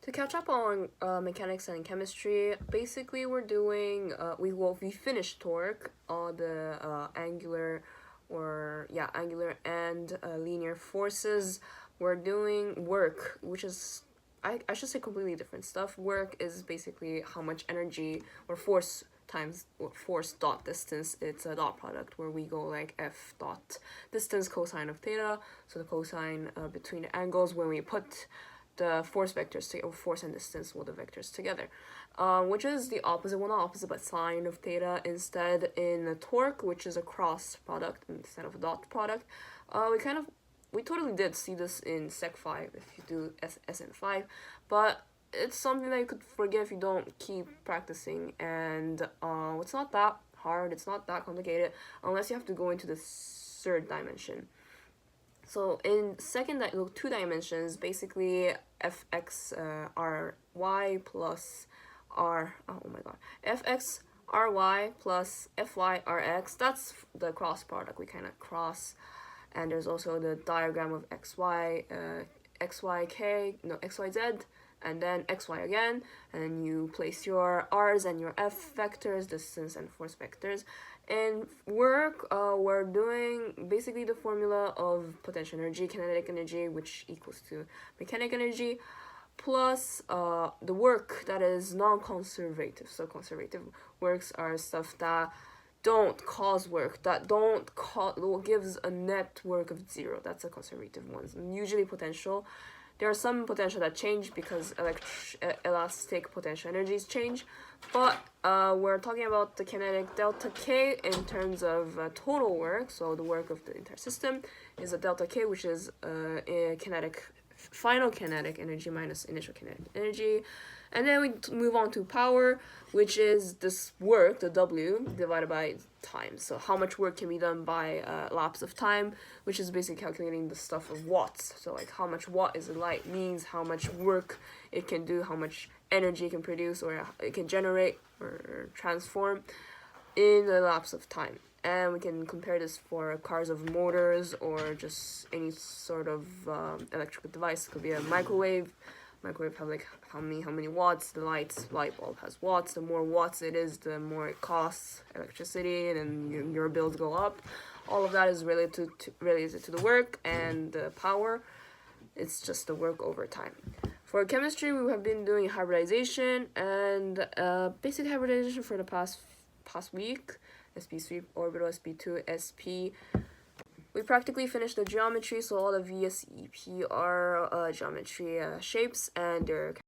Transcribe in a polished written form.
To catch up on mechanics and chemistry, basically we're doing we finished torque, all the angular and linear forces. We're doing work, which is I should say completely different stuff. Work is basically how much energy or force times force dot distance. It's a dot product where we go like F dot distance cosine of theta, so the cosine between the angles when we put the force vectors or force and distance with the vectors together, which is the opposite, well not opposite but sine of theta instead in the torque, which is a cross product instead of a dot product. We totally did see this in Sec 5 if you do SN 5, but it's something that you could forget if you don't keep practicing, and it's not that hard, it's not that complicated unless you have to go into the third dimension. So in two dimensions, basically fx ry plus fx ry plus fy rx, that's the cross product we kind of cross. And there's also the diagram of xyz, and then xy again, and you place your r's and your f vectors, distance and force vectors. In work, we're doing basically the formula of potential energy, kinetic energy, which equals to mechanic energy, plus the work that is non-conservative. So conservative works are stuff that don't cause work, that gives a net work of 0. That's a conservative one. Usually potential. There are some potential that change because elastic potential energies change, but we're talking about the kinetic delta K in terms of total work. So the work of the entire system is a delta K, which is final kinetic energy minus initial kinetic energy. And then we move on to power, which is this work, the W, divided by time. So how much work can be done by lapse of time, which is basically calculating the stuff of watts. So like how much watt is a light means how much work it can do, how much energy it can produce or it can generate or transform in the lapse of time. And we can compare this for cars of motors or just any sort of electrical device. It could be a microwave. Microwave have like how many watts. The light bulb has watts. The more watts it is, the more it costs electricity, and then your bills go up. All of that is related to the work, and the power, it's just the work over time. For chemistry, we have been doing hybridization and basic hybridization for the past week. SP3 orbital, SP2, SP. We practically finished the geometry, so all the VSEP are geometry shapes and their